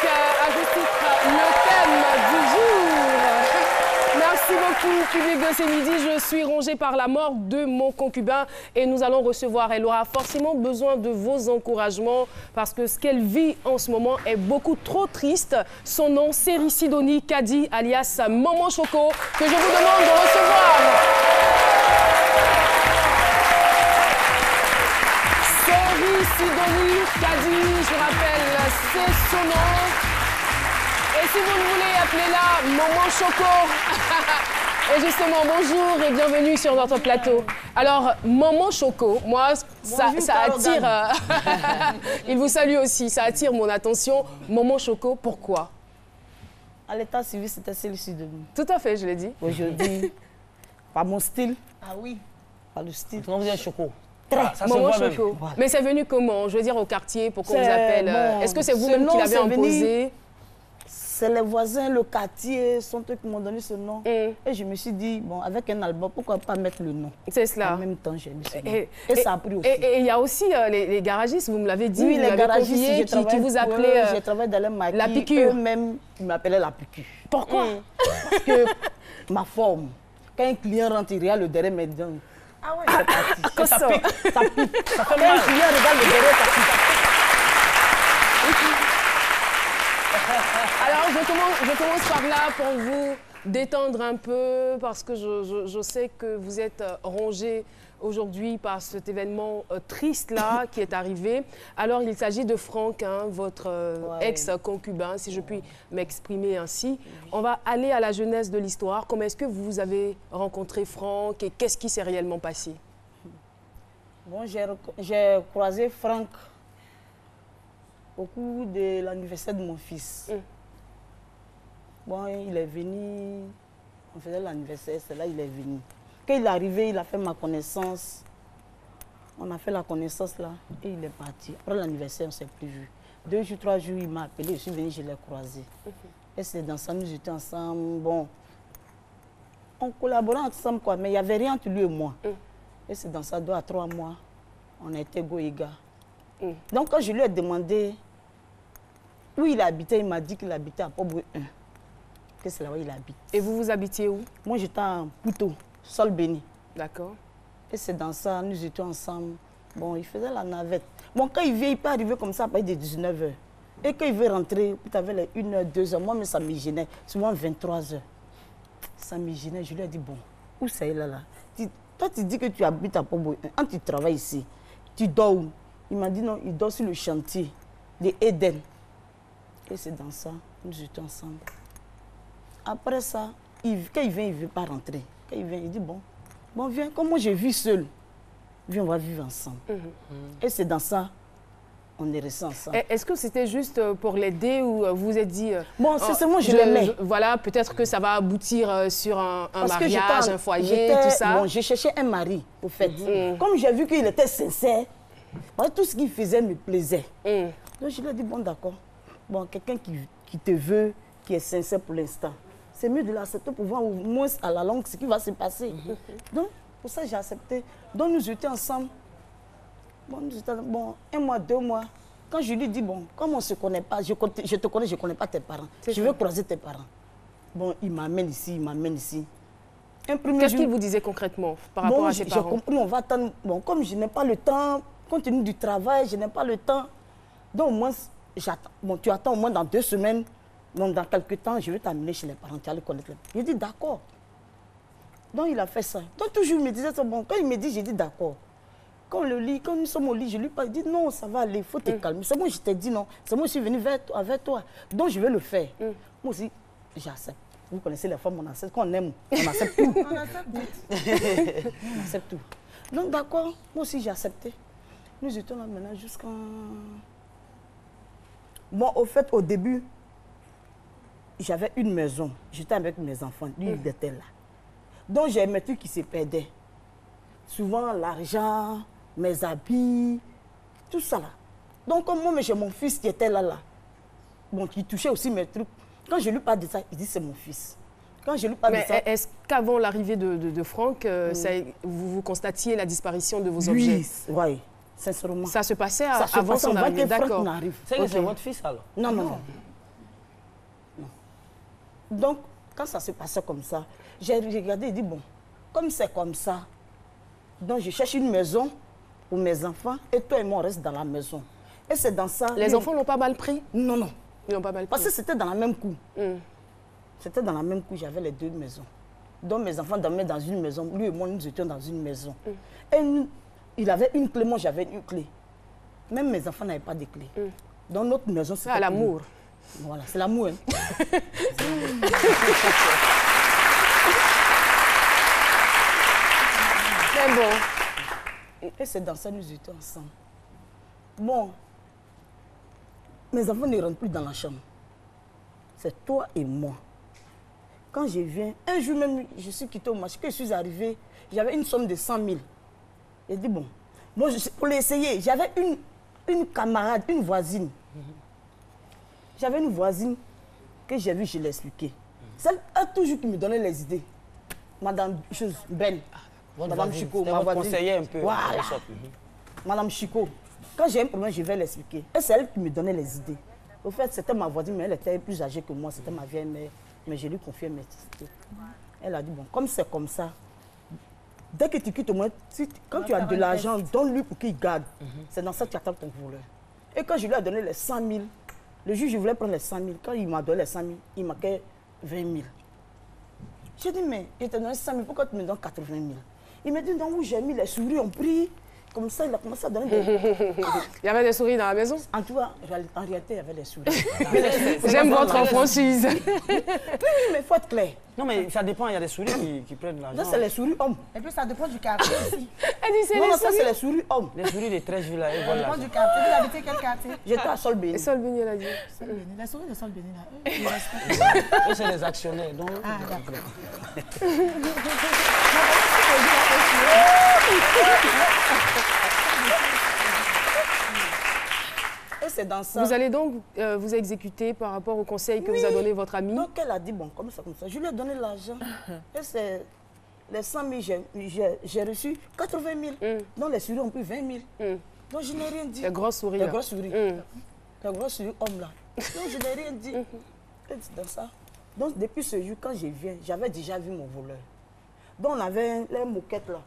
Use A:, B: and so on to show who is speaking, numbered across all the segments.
A: à ce titre le thème du jour. Merci beaucoup, public de ce midi. Je suis rongée par la mort de mon concubin et nous allons recevoir. Elle aura forcément besoin de vos encouragements parce que ce qu'elle vit en ce moment est beaucoup trop triste. Son nom, c'est Sidonie Kadi, alias Maman Choco, que je vous demande de recevoir. Sidonie Kadi, je rappelle, c'est son nom. Et si vous le voulez, appelez-la Maman Choco. Et justement, bonjour et bienvenue sur notre plateau. Alors, Maman Choco, moi, ça attire... Il vous salue aussi, ça attire mon attention. Maman Choco, pourquoi?
B: À l'état civil, c'était celle-ci de nous.
A: Tout à fait, je l'ai dit.
B: Aujourd'hui, par mon style.
C: Ah oui.
B: Par le style.
C: Comment vous êtes Choco?
A: Maman Choco.
B: Voilà.
A: Mais c'est venu comment? Je veux dire au quartier, pour qu'on vous appelle.
B: Bon,
A: est-ce que c'est vous-même qui l'avez imposé?
B: C'est les voisins, le quartier, sont eux qui m'ont donné ce nom. Et je me suis dit, bon, avec un album, pourquoi pas mettre le nom?
A: C'est cela.
B: En même temps, j'ai mis ce nom. Et ça a pris aussi.
A: Et il y a aussi les garagistes, vous me l'avez dit,
B: oui, les garagistes
A: qui vous appelaient
B: j'ai travaillé dans les maquis.
A: la piqûre.
B: Eux-mêmes, ils m'appelaient la piqûre.
A: Pourquoi?
B: Parce que ma forme, quand un client rentre, il regarde le derrière mes dents.
C: Ah ouais.
B: C'est parti.
C: Ça pique.
B: Ça pique. Ça fait mal. Quand un client regarde le derrière, ça pique.
A: Alors, je commence par là pour vous détendre un peu, parce que je sais que vous êtes rongé aujourd'hui par cet événement triste-là qui est arrivé. Alors, il s'agit de Franck, hein, votre ex-concubin, si je puis m'exprimer ainsi. On va aller à la genèse de l'histoire. Comment est-ce que vous avez rencontré Franck et qu'est-ce qui s'est réellement passé?
B: Bon, j'ai croisé Franck au cours de l'anniversaire de mon fils. Bon, il est venu, on faisait l'anniversaire, c'est là il est venu. Quand il est arrivé, il a fait ma connaissance. On a fait la connaissance là et il est parti. Après l'anniversaire, on ne s'est plus vu. 2 jours, 3 jours, il m'a appelé, je suis venue, je l'ai croisé. Et c'est dans ça, nous étions ensemble. Bon, on collaborait ensemble, quoi, mais il n'y avait rien entre lui et moi. Et c'est dans ça, 2 à 3 mois, on a été go et gars. Donc, quand je lui ai demandé où il habitait, il m'a dit qu'il habitait à Port-Boué 1. Que c'est là où il habite.
A: Et vous habitiez où?
B: Moi, j'étais en Pouto, Sol Béni.
A: D'accord.
B: Et c'est dans ça, nous étions ensemble. Bon, il faisait la navette. Bon, quand il vient, il peut arriver comme ça à partir de 19h. Et quand il veut rentrer, tu avais les 1h, 2h. Moi, mais ça me gênait. Souvent 23h. Ça me gênait. Je lui ai dit, bon, où ça est là? Toi, tu dis que tu habites à Port-Boué 1. Quand tu travailles ici, tu dors où? Il m'a dit non, il dort sur le chantier de Eden. Et c'est dans ça, nous étions ensemble. Après ça, quand il vient, il ne veut pas rentrer. Quand il vient, il dit bon, viens, comme moi j'ai vu seul, viens, on va vivre ensemble. Et c'est dans ça, on est restés ensemble.
A: Est-ce que c'était juste pour l'aider ou vous vous êtes dit...
B: bon, c'est moi, je l'aimais.
A: Voilà, peut-être que ça va aboutir sur un mariage, un foyer, tout ça.
B: Bon, j'ai cherché un mari, au fait. Comme j'ai vu qu'il était sincère, tout ce qu'il faisait me plaisait. Donc je lui ai dit, bon d'accord, bon, quelqu'un qui te veut, qui est sincère pour l'instant, c'est mieux de l'accepter pour voir au moins à la longue ce qui va se passer. Donc, pour ça, j'ai accepté. Donc, nous étions ensemble. Bon, nous étions, 1 mois, 2 mois. Quand je lui dis, bon, comme on ne se connaît pas, je te connais, je ne connais pas tes parents. Je veux croiser tes parents. Bon, il m'amène ici, il m'amène ici.
A: Qu'est-ce qu'il vous disait concrètement par rapport à ses parents?
B: J'ai compris, on va attendre. Bon, comme je n'ai pas le temps, compte tenu du travail, je n'ai pas le temps. Donc, au moins, j'attends. Bon, tu attends au moins dans 2 semaines. Donc, dans quelques temps, je vais t'amener chez les parents, tu vas les connaître. Il dit d'accord. Donc, il a fait ça. Donc, toujours, il me disait ça. Bon, quand il me dit, j'ai dit d'accord. Quand on le lit, quand nous sommes au lit, je lui parle, il dit non, ça va aller, il faut te calmer. C'est moi, je t'ai dit non. C'est moi, je suis venue avec toi. Donc, je vais le faire. Moi aussi, j'accepte. Vous connaissez les femmes, on accepte. Quand on aime, on accepte tout. On accepte tout. Donc, d'accord, moi aussi, j'ai accepté. Nous étions là maintenant jusqu'en... Bon, au fait, au début, j'avais une maison. J'étais avec mes enfants. Lui, il était là. Donc, j'ai mes trucs qui se perdaient. Souvent, l'argent, mes habits, tout ça là. Donc, comme moi, j'ai mon fils qui était là. Bon, qui touchait aussi mes trucs. Quand je lui parle de ça, il dit c'est mon fils. Quand je lui parle de ça...
A: Est-ce qu'avant l'arrivée de Franck, vous constatiez la disparition de vos objets?
B: Oui, sincèrement.
A: Ça se passait avant son arrivée, d'accord.
C: C'est votre fils alors?
B: Non. Donc, quand ça se passait comme ça, j'ai regardé et dit, bon, comme c'est comme ça, donc je cherche une maison pour mes enfants et toi et moi, on reste dans la maison. Et c'est dans ça...
A: Les enfants n'ont pas mal pris?
B: Non, non.
A: Ils n'ont pas mal pris.
B: Parce que c'était dans la même cour. C'était dans la même cour, j'avais les deux maisons. Donc mes enfants dormaient dans une maison, lui et moi, nous étions dans une maison. Et il avait une clé, moi j'avais une clé. Même mes enfants n'avaient pas de clé. Dans notre maison, c'était...
A: Ah, l'amour.
B: Voilà, c'est l'amour. Hein.
A: C'est bon.
B: Et c'est dans ça que nous étions ensemble. Bon, mes enfants ne rentrent plus dans la chambre. C'est toi et moi. Quand je viens, un jour même, je suis quitté au marché. Quand je suis arrivée, j'avais une somme de 100 000. J'ai dit, bon, moi, pour l'essayer, j'avais une camarade, une voisine. J'avais une voisine que j'ai vue, je l'ai expliqué. Celle toujours qui me donnait les idées. Madame belle. Madame Chico, ma voisine.
C: Conseiller un peu.
B: Voilà. Madame Chico. Quand j'ai un problème, je vais l'expliquer. Et c'est elle qui me donnait les idées. Au fait, c'était ma voisine, mais elle était plus âgée que moi. C'était ma vieille mère. Mais je lui confiais mes idées. Elle a dit, bon, comme c'est comme ça, dès que tu quittes au moins, quand tu as de l'argent, donne-lui pour qu'il garde. C'est dans ça que tu attends ton voleur. Et quand je lui ai donné les 100 000, le jour je voulais prendre les 100 000, quand il m'a donné les 100 000, il m'a fait 20 000. J'ai dit, mais il t'a donné 100 000, pourquoi tu me donnes 80 000? Il m'a dit, non, où j'ai mis les souris, ont pris. Comme ça, il a commencé à donner des...
A: Il y avait des souris dans la maison?
B: En tout cas, en réalité, il y avait des souris.
A: J'aime votre franchise.
B: Oui, mais il faut être clair.
C: Non, mais ça dépend, il y a des souris qui prennent l'argent.
B: Là, c'est les souris hommes.
D: Et puis ça dépend du quartier aussi.
A: Elle dit, c'est
B: Non,
A: les
B: non, ça,
A: souris.
B: c'est les souris hommes.
C: Les souris des 13 villes, elles
D: Ça
C: volent
D: dépend
C: l'argent.
D: du quartier. Vous habitez quel quartier?
B: J'étais à Solbéni.
A: Et Sol Béni, elle a dit.
D: Sol Béni. Les souris de Sol Béni, là. Eux, ils respectent.
C: Eux, c'est les actionnaires. Donc...
D: Ah, d'accord.
B: Et c'est dans ça.
A: Vous allez donc vous exécuter par rapport au conseil que vous a donné votre amie?
B: Donc, elle a dit, bon, comme ça. Je lui ai donné l'argent. Et c'est les 100 000, j'ai reçu 80 000. Donc, les souris ont pris 20 000. Donc, je n'ai rien dit.
A: Les grosses souris.
B: Les
A: là.
B: grosses souris. Les grosses souris hommes, là. Donc, je n'ai rien dit. Et c'est dans ça. Donc, depuis ce jour, quand je viens, j'avais déjà vu mon voleur. Donc, on avait les moquettes, là.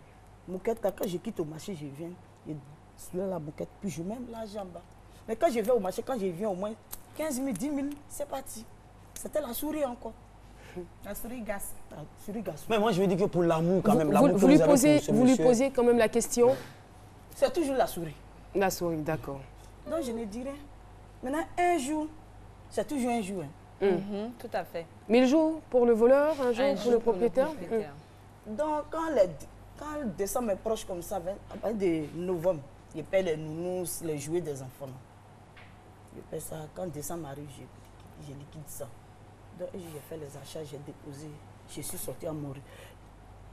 B: Moquette, quand je quitte au marché, je viens. Et sur la moquette, puis je mets l'argent en bas. Mais quand je vais au marché, quand je viens au moins 15 000, 10 000, c'est parti. C'était la souris encore.
D: La souris gasse.
B: La souris garçon.
C: Mais moi, je veux dire que pour l'amour, quand même,
A: Vous,
C: l'amour que
A: vous lui
C: avez pour
A: posez,
C: ce
A: vous lui
C: monsieur.
A: posez quand même la question?
B: C'est toujours la souris.
A: La souris, d'accord.
B: Donc je ne dis rien. Maintenant, un jour, c'est toujours un jour. Hein.
E: Tout à fait.
A: 1000 jours pour le voleur, un jour
E: Un
A: pour
E: jour
A: le propriétaire?
B: Donc quand décembre est proche comme ça, à partir de novembre, je paie les nounous, les jouets des enfants. Là. Je paie ça. Quand décembre arrive, je liquide ça. Donc un jour, j'ai fait les achats, j'ai déposé. Je suis sorti à mon retour.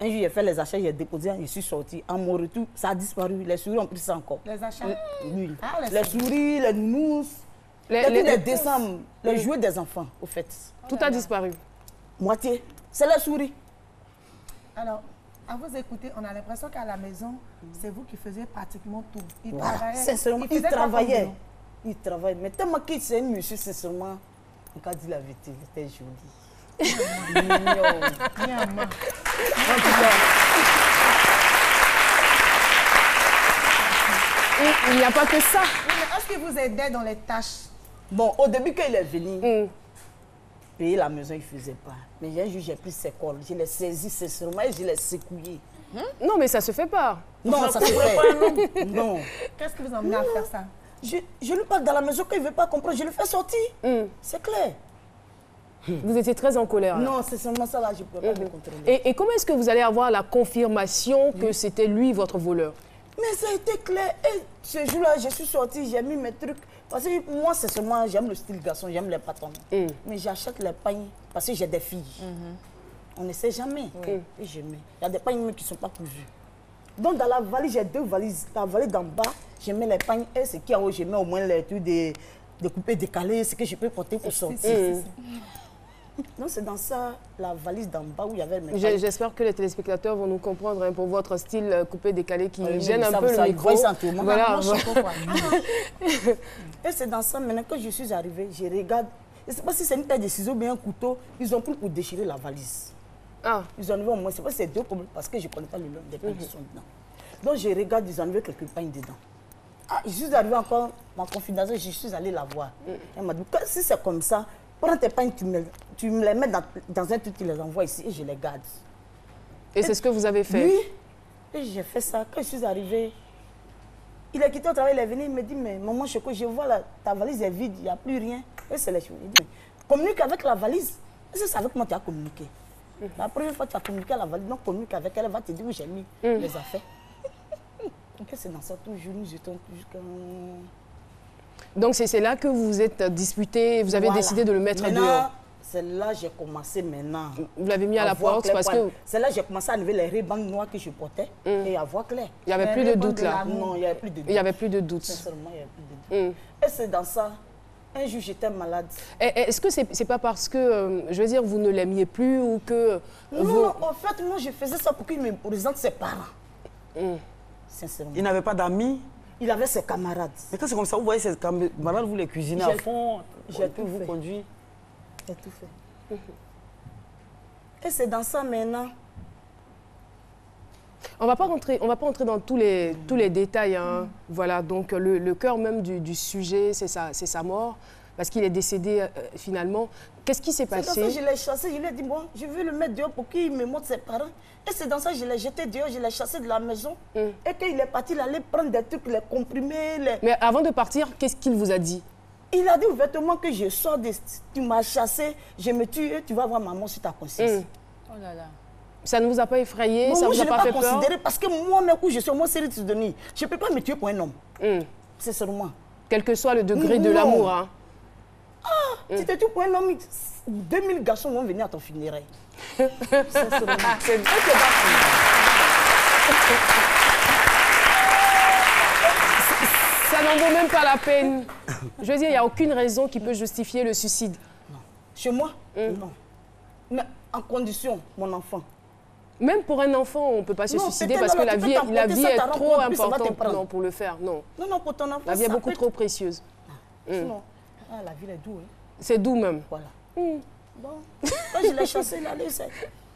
B: Un jour, j'ai fait les achats, j'ai déposé, je suis sorti. À mon retour, ça a disparu. Les souris ont pris ça encore.
D: Les achats.
B: Oui.
D: Ah,
B: Les souris, les nounous. Les décembre, les jouets des enfants, au fait.
A: Tout a disparu.
B: Moitié. C'est la souris.
D: Alors, à vous écouter, on a l'impression qu'à la maison, c'est vous qui faisiez pratiquement tout. Il
B: Voilà.
D: travaillait.
B: Sincèrement, il
D: faisait quoi comme
B: travaillait.
D: boulot?
B: Il travaillait. Mais tellement qu'il c'est un monsieur, sincèrement, on a dit la vérité, il était joli. Mignon.
D: Bien, main.
B: En tout cas,
A: Et il n'y a pas que ça.
D: Oui, mais est-ce qu'il vous aidait dans les tâches?
B: bon, au début, quand il est venu, payer la maison, il ne faisait pas. Mais un jour, j'ai pris ses cols, je l'ai saisi sincèrement et je l'ai secoué.
A: Non, mais ça se fait pas.
B: Non, ça se fait. Non.
D: Qu'est-ce qui vous a amené à faire ça?
B: Je lui parle dans la maison, quand il ne veut pas comprendre, je le fais sortir. C'est clair.
A: Vous étiez très en colère. là.
B: Non, c'est seulement ça là, je ne peux pas le contrôler.
A: Et comment est-ce que vous allez avoir la confirmation que c'était lui votre voleur?
B: Mais ça a été clair. Et ce jour-là, je suis sortie, j'ai mis mes trucs. Parce que moi, c'est seulement, j'aime le style garçon, j'aime les patons. Mais j'achète les pagnes parce que j'ai des filles. On ne sait jamais. Et je mets. Il y a des pagnes qui ne sont pas cousues. Donc, dans la valise, j'ai deux valises. La valise d'en bas, je mets les pagnes. Et ce qui est en haut, je mets au moins les trucs de coupés décalés, ce que je peux porter pour sortir. Donc, c'est dans ça, la valise d'en bas où il y avait mes pagnes.
A: J'espère que les téléspectateurs vont nous comprendre hein, pour votre style coupé décalé qui
B: Oui,
A: gêne
B: ça,
A: un peu
B: ça,
A: le
B: ils
A: micro.
B: voient ça en tout le monde.
A: Voilà.
D: Moi, je sais pas quoi.
B: Et c'est dans ça, maintenant que je suis arrivée, je regarde, Je ne sais pas si c'est une paire de ciseaux ou bien un couteau. Ils ont pris pour déchirer la valise.
A: Ah.
B: Ils ont enlevé au moins, c'est pas ces deux problèmes parce que je ne connais pas le nom des pains qui sont dedans. Donc je regarde, ils ont enlevé quelques pains dedans. Ah, je suis arrivée encore, ma confidence, je suis allée la voir. Elle m'a dit, si c'est comme ça, prends tes pains, tu me les mets dans un truc, tu les envoies ici et je les garde.
A: Et c'est ce que vous avez fait?
B: Oui. Et j'ai fait ça. Quand je suis arrivée, il a quitté au travail, il est venu, il me dit, mais maman Choco, je vois là, ta valise est vide, il n'y a plus rien. Et c'est les choses. Il dit, communique avec la valise. Est-ce que c'est avec moi que tu as communiqué? La première fois que tu as communiqué à la valise, donc communique avec elle, elle va te dire où j'ai mis les affaires. Et c'est dans ça, toujours, nous étions jusqu'à...
A: Donc c'est là que vous vous êtes disputé, vous avez décidé de le mettre dehors.
B: C'est là que j'ai commencé maintenant.
A: Vous l'avez mis à la porte parce que...
B: C'est là que j'ai commencé à enlever les rébans noirs que je portais et à voir clair.
A: Il n'y avait plus de doute là.
B: Non, il n'y avait plus de doute.
A: Il n'y avait plus de doute.
B: Sincèrement, il n'y avait plus de doute. Et c'est dans ça, un jour j'étais malade.
A: Est-ce que c'est pas parce que, je veux dire, vous ne l'aimiez plus ou que...
B: Non, en fait, moi je faisais ça pour qu'il me présente ses parents. Sincèrement.
C: Il n'avait pas d'amis?
B: Il avait ses camarades.
C: Mais quand c'est comme ça, vous voyez ses camarades, vous les cuisinez à fond,
B: j'ai tout
C: vous
B: fait.
C: conduire.
B: J'ai tout fait. Et c'est dans ça maintenant.
A: On va pas rentrer dans tous les détails. Hein. Voilà, donc le cœur même du sujet, c'est sa mort, parce qu'il est décédé finalement. Qu'est-ce qui s'est passé?
B: C'est dans ça que je l'ai chassé. Je lui ai dit, bon, je veux le mettre dehors pour qu'il me montre ses parents. Et c'est dans ça que je l'ai jeté dehors, je l'ai chassé de la maison. Et qu'il est parti, il allait prendre des trucs, les comprimés.
A: Mais avant de partir, qu'est-ce qu'il vous a dit?
B: Il a dit ouvertement que je sors de... Tu m'as chassé, je me tue et tu vas voir maman sur ta conscience.
E: Oh là là.
A: Ça ne vous a pas effrayé?
B: Non,
A: Ça
B: moi,
A: vous a pas fait peur?
B: Je ne l'ai pas considéré parce que moi-même, où je suis, moi, c'est de donner. Je ne peux pas me tuer pour un homme. C'est seulement.
A: Quel que soit le degré de l'amour. Hein.
B: Si tu te tues pour un homme, 2000 garçons vont venir à ton funérail. C'est seulement.
A: C'est vrai ça n'en vaut même pas la peine. Je veux dire, il n'y a aucune raison qui peut justifier le suicide.
B: Non. Chez moi, non. Mais en condition, mon enfant.
A: Même pour un enfant, on ne peut pas se suicider parce que la vie est trop importante pour le faire. Non.
B: Non, pour ton enfant.
A: La vie est beaucoup trop précieuse.
B: Sinon, la vie est douce. Hein.
A: C'est doux même.
B: Voilà. Bon, quand je l'ai chassé, il a dit,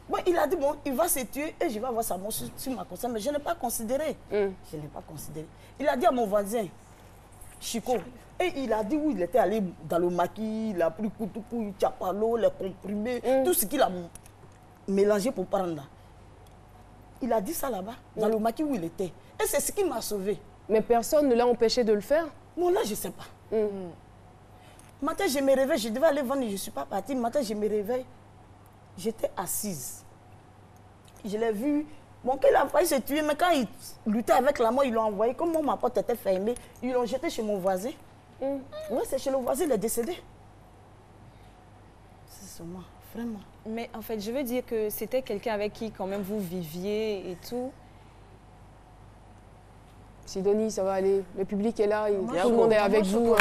B: bon, il a dit, bon, il va se tuer et je vais avoir sa mort sur ma conscience. Mais je n'ai pas considéré. Je n'ai pas considéré. Il a dit à mon voisin, Chico, et il a dit où il était allé dans le maquis, il a pris Koutoukou, Tchapalo, les comprimés, tout ce qu'il a mélangé pour prendre là. Il a dit ça là-bas, dans le maquis où il était. Et c'est ce qui m'a sauvé.
A: Mais personne ne l'a empêché de le faire?
B: Non, là, je ne sais pas. Matin, je me réveille, je devais aller vendre, je ne suis pas partie. Matin, je me réveille, j'étais assise. Je l'ai vu. Bon, qu'il a failli se tuer, mais quand il luttait avec la mort, ils l'ont envoyé. Comme moi, ma porte était fermée, ils l'ont jeté chez mon voisin. Oui, c'est chez le voisin, il est décédé. C'est seulement, vraiment.
E: Mais en fait, je veux dire que c'était quelqu'un avec qui quand même vous viviez et tout.
A: Sidonie, ça va aller. Le public est là, tout le monde est avec vous. Hein.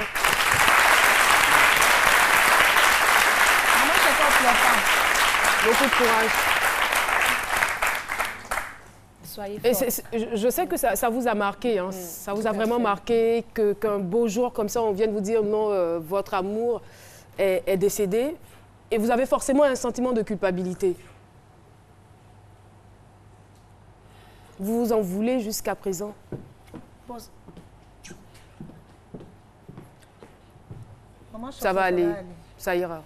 A: Beaucoup de courage.
E: Soyez
A: et
E: forts.
A: je sais que ça vous a marqué, hein. Ça vous a vraiment marqué qu'un beau jour comme ça, on vienne vous dire non, votre amour est décédé. Et vous avez forcément un sentiment de culpabilité. Vous vous en voulez jusqu'à présent? Ça va aller, ça ira.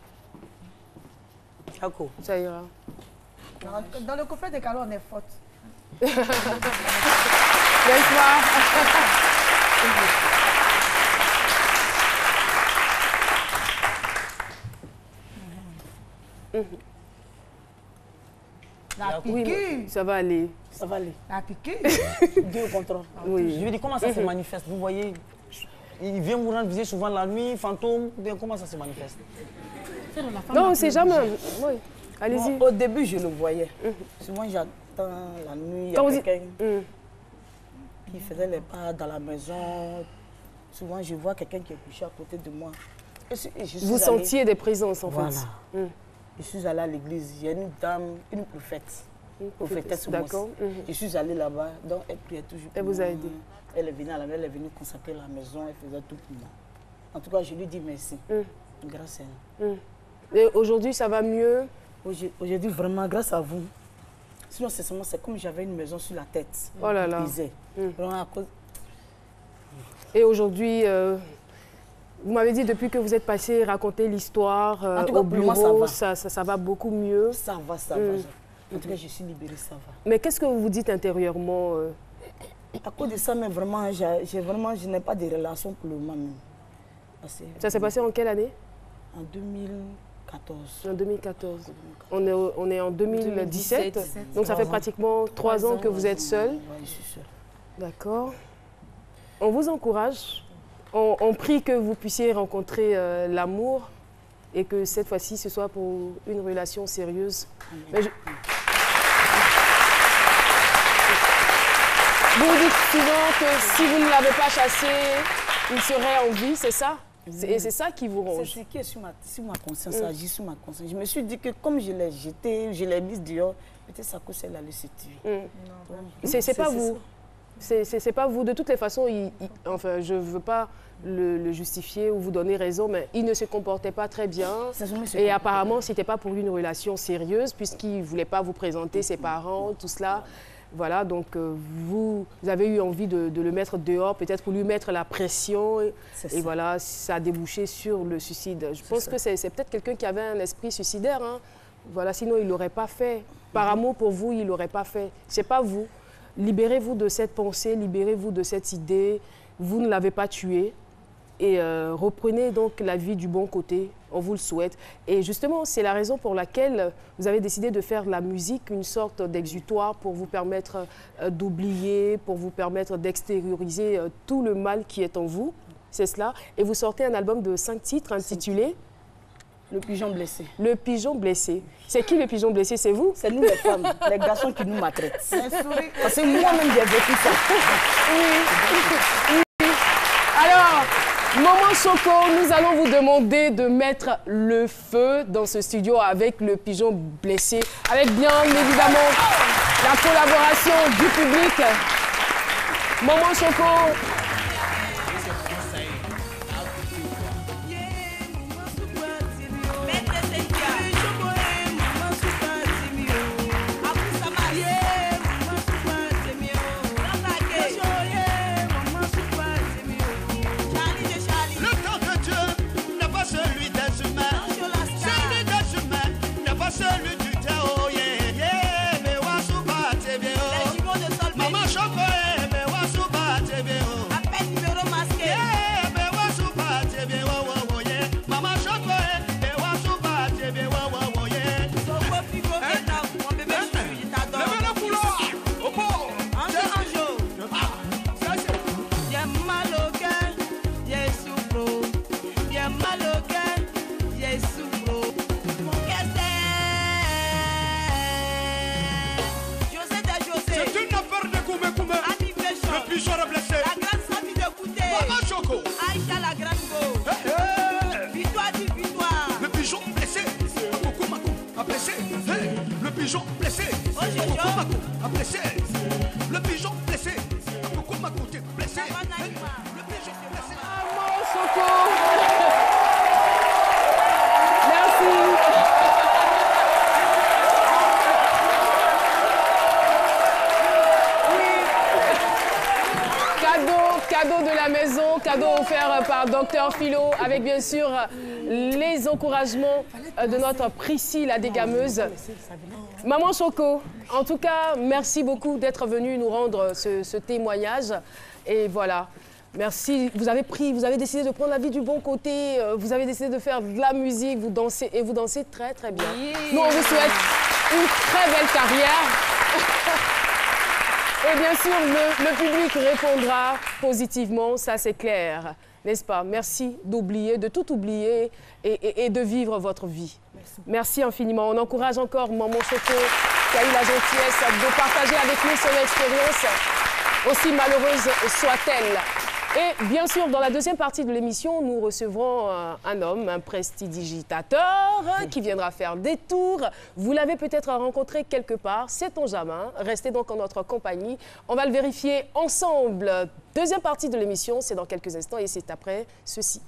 A: Ça ira.
D: Dans le coffret des cadeaux, on est forte.
A: N'est-ce pas?
D: La piqûre.
A: Oui, ça va aller.
B: Ça va aller.
D: La piqûre.
B: Dieu au contrôle.
A: Oui.
C: Je veux dire, comment ça se manifeste? Vous voyez, il vient vous rendre visite souvent la nuit, fantôme, bien comment ça se manifeste?
A: Non, c'est jamais. Oui. Allez-y.
B: Au début, je le voyais. Souvent, j'attends la nuit, il y a quelqu'un qui faisait les pas dans la maison. Souvent, je vois quelqu'un qui est couché à côté de moi.
A: Vous sentiez des présences, en fait.
B: Voilà. Je suis allée à l'église. Il y a une dame, une prophète. Prophétesse.
A: D'accord.
B: Je suis allée là-bas, donc elle priait toujours.
A: Elle vous a aidé.
B: Elle est venue à la maison, elle est venue consacrer la maison, elle faisait tout pour moi. En tout cas, je lui dis merci. Grâce à elle.
A: Et aujourd'hui, ça va mieux?
B: Aujourd'hui, vraiment, grâce à vous. Sinon, c'est comme j'avais une maison sur la tête.
A: Oh là là.
B: Vraiment à cause...
A: Et aujourd'hui, vous m'avez dit depuis que vous êtes passé raconter l'histoire au bureau, ça va beaucoup mieux.
B: Ça va. En tout cas, je suis libérée, ça va.
A: Mais qu'est-ce que vous vous dites intérieurement
B: À cause de ça, mais vraiment, je n'ai pas de relation pour le moment.
A: Ça s'est passé en quelle année?
B: En 2014.
A: En 2014. On est en 2017. Donc ça fait pratiquement 3 ans que vous êtes seul.
B: Oui, je suis seule.
A: D'accord. On vous encourage. On prie que vous puissiez rencontrer l'amour et que cette fois-ci, ce soit pour une relation sérieuse. Mais vous dites souvent que si vous ne l'avez pas chassé, il serait en vie, c'est ça? Et c'est ça qui vous ronge?
B: C'est ce qui est sur ma conscience, ça agit sur ma conscience. Je me suis dit que comme je l'ai jeté, je l'ai mise dehors, peut-être ça cause elle allait se tuer.
A: C'est pas vous. C'est pas vous. De toutes les façons, enfin, je ne veux pas le justifier ou vous donner raison, mais il ne se comportait pas très bien. Et apparemment, ce n'était pas pour une relation sérieuse, puisqu'il ne voulait pas vous présenter ses parents, tout cela. Voilà, donc vous avez eu envie de le mettre dehors, peut-être pour lui mettre la pression. Et voilà, ça a débouché sur le suicide. Je pense que c'est peut-être quelqu'un qui avait un esprit suicidaire. Hein. Voilà, sinon, il ne l'aurait pas fait. Par amour pour vous, il ne l'aurait pas fait. Ce n'est pas vous. Libérez-vous de cette pensée, libérez-vous de cette idée. Vous ne l'avez pas tué. Et reprenez donc la vie du bon côté, on vous le souhaite. Et justement, c'est la raison pour laquelle vous avez décidé de faire de la musique une sorte d'exutoire pour vous permettre d'oublier, pour vous permettre d'extérioriser tout le mal qui est en vous. C'est cela. Et vous sortez un album de 5 titres intitulé
B: Le pigeon blessé.
A: Le pigeon blessé. C'est qui le pigeon blessé? C'est vous?
B: C'est nous les femmes, les garçons qui nous maltraitent. Parce que moi-même, j'ai vécu ça.
A: Oui. Alors, Maman Choco, nous allons vous demander de mettre le feu dans ce studio avec le pigeon blessé, avec bien évidemment la collaboration du public. Maman Choco. Cadeau de la maison, cadeau offert par Dr Philo, avec bien sûr les encouragements de notre Priscille, la dégameuse. Maman Choco, en tout cas, merci beaucoup d'être venue nous rendre ce témoignage. Et voilà, merci. Vous avez décidé de prendre la vie du bon côté, vous avez décidé de faire de la musique, vous dansez, et vous dansez très très bien. Nous, on vous souhaite une très belle carrière. Et bien sûr, le public répondra positivement, ça c'est clair, n'est-ce pas? Merci d'oublier, de tout oublier et de vivre votre vie. Merci infiniment. On encourage encore Maman Choco qui a eu la gentillesse de partager avec nous son expérience, aussi malheureuse soit-elle. Et bien sûr, dans la deuxième partie de l'émission, nous recevrons un homme, un prestidigitateur qui viendra faire des tours. Vous l'avez peut-être rencontré quelque part, sait-on jamais. Restez donc en notre compagnie. On va le vérifier ensemble. Deuxième partie de l'émission, c'est dans quelques instants et c'est après ceci.